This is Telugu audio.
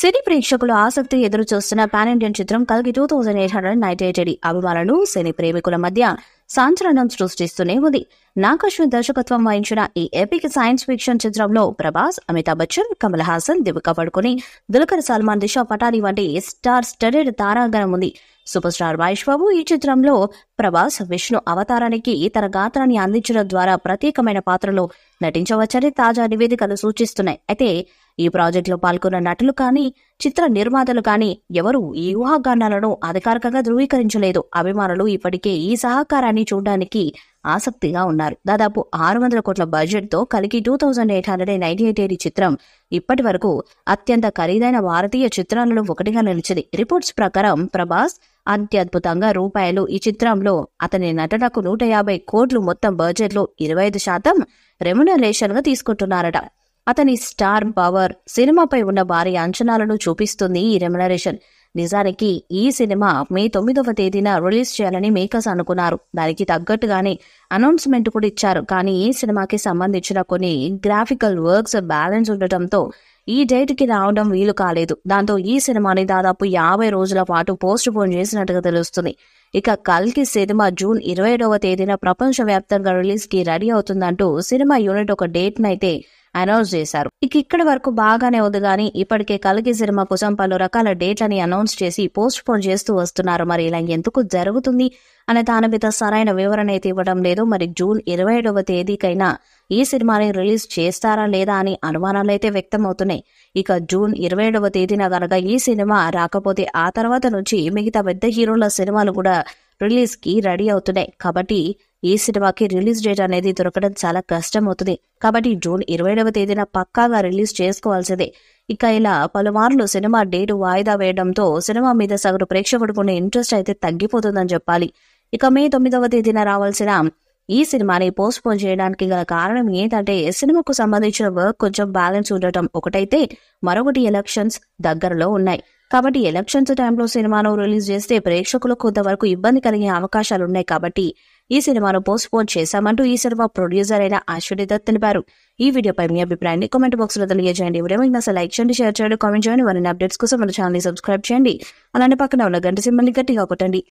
సినీ ప్రేక్షకులు ఆసక్తి ఎదురు చూస్తున్న పాన్ ఇండియన్ చిత్రం కల్కి 2898 అభిమానులు సినీ ప్రేమికుల మధ్య సంచలనం సృష్టిస్తూనే ఉంది. నాగశ్విన్ దర్శకత్వం వహించిన ఈ ఎపిక్ సైన్స్ ఫిక్షన్ చిత్రంలో ప్రభాస్, అమితాబ్ బచ్చన్, కమల్ హాసన్, దీపికా పడుకుని, దుల్కర్ సల్మాన్, దిశా పటాని వంటి స్టార్ స్టడెడ్ తారాగణం ఉంది. సూపర్ స్టార్ మహేష్ బాబు ఈ చిత్రంలో ప్రభాస్ విష్ణు అవతారానికి తన గాత్రాన్ని అందించడం ద్వారా ప్రత్యేకమైన పాత్రలో నటించవచ్చని తాజా నివేదికలు సూచిస్తున్నాయి. అయితే ఈ ప్రాజెక్టులో పాల్గొన్న నటులు కానీ చిత్ర నిర్మాతలు కానీ ఎవరూ ఈ ఊహాగానాలను అధికారికంగా ధృవీకరించలేదు. అభిమానులు ఇప్పటికే ఈ సహకారాన్ని చూడడానికి ఆసక్తిగా ఉన్నారు. దాదాపు 600 కోట్ల బడ్జెట్ తో కలిగి 2898 చిత్రం ఇప్పటి వరకు అత్యంత ఖరీదైన భారతీయ చిత్రాలలో ఒకటిగా నిలిచింది. రిపోర్ట్స్ ప్రకారం ప్రభాస్ అత్యద్భుతంగా రూపాయలు ఈ చిత్రంలో అతని నటనకు 150 కోట్లు మొత్తం బడ్జెట్ లో 25% రెమ్యునరేషన్ గా తీసుకుంటున్నారట. అతని స్టార్ పవర్ సినిమాపై ఉన్న భారీ అంచనాలను చూపిస్తుంది ఈ రెమ్యునరేషన్. నిజానికి ఈ సినిమా మే 9వ తేదీన రిలీజ్ చేయాలని మేకర్స్ అనుకున్నారు. దానికి తగ్గట్టుగానే అనౌన్స్మెంట్ కూడా ఇచ్చారు. కానీ ఈ సినిమాకి సంబంధించిన కొన్ని గ్రాఫికల్ వర్క్స్ బ్యాలెన్స్ ఉండటంతో ఈ డేట్ కి రావడం వీలు కాలేదు. దాంతో ఈ సినిమాని దాదాపు 50 రోజుల పాటు పోస్ట్ పోన్ చేసినట్టుగా తెలుస్తుంది. ఇక కల్కి సినిమా జూన్ 27వ తేదీన ప్రపంచ వ్యాప్తంగా రిలీజ్ కి రెడీ అవుతుందంటూ సినిమా యూనిట్ ఒక డేట్ నైతే అనౌన్స్ చేశారు. ఇక్కడి వరకు బాగానే ఉంది కానీ ఇప్పటికే కల్కి సినిమా కోసం పలు రకాల డేట్లని అనౌన్స్ చేసి పోస్ట్ పోన్ చేస్తూ వస్తున్నారు. మరి ఇలా ఎందుకు జరుగుతుంది అనే దాని మీద సరైన వివరణ అయితే ఇవ్వడం లేదు. మరి జూన్ 27వ తేదీకైనా ఈ సినిమాని రిలీజ్ చేస్తారా లేదా అని అనుమానాలైతే వ్యక్తం అవుతున్నాయి. ఇక జూన్ 27వ తేదీన గనక ఈ సినిమా రాకపోతే ఆ తర్వాత నుంచి మిగతా పెద్ద హీరోల సినిమాలు కూడా రిలీజ్ కి రెడీ అవుతున్నాయి. కాబట్టి ఈ సినిమాకి రిలీజ్ డేట్ అనేది దొరకడం చాలా కష్టం అవుతుంది. కాబట్టి జూన్ 27వ తేదీన పక్కాగా రిలీజ్ చేసుకోవాల్సిందే. ఇక ఇలా పలుమార్లు సినిమా డేట్ వాయిదా వేయడంతో సినిమా మీద సగటు ప్రేక్షకుడుకున్న ఇంట్రెస్ట్ అయితే తగ్గిపోతుందని చెప్పాలి. ఇక మే 9వ తేదీన రావాల్సిన ఈ సినిమాని పోస్ట్ పోన్ చేయడానికి గల కారణం ఏంటంటే సినిమాకు సంబంధించిన వర్క్ కొంచెం బ్యాలెన్స్ ఉండటం ఒకటైతే, మరొకటి ఎలక్షన్స్ దగ్గరలో ఉన్నాయి. కాబట్టి ఎలక్షన్స్ టైంలో సినిమాను రిలీజ్ చేస్తే ప్రేక్షకులకు కొంతవరకు ఇబ్బంది కలిగే అవకాశాలున్నాయి. కాబట్టి ఈ సినిమాను పోస్ట్ పోన్ చేశామంటూ ఈ సినిమా ప్రొడ్యూసర్ అయిన అశ్విని దత్ తెలిపారు. ఈ వీడియోపై మీ అభిప్రాయాన్ని కామెంట్ బాక్స్ లో తెలియజేయండి. వీడియో మీకు నచ్చితే లైక్ చేయండి, షేర్ చేయండి, కామెంట్ చేయండి. మరిన్ని అప్డేట్స్ కోసం మన ఛానల్ ని సబ్స్క్రైబ్ చేయండి. అలానే పక్కన ఉన్న గంట సింబల్ ని గట్టిగా కొట్టండి.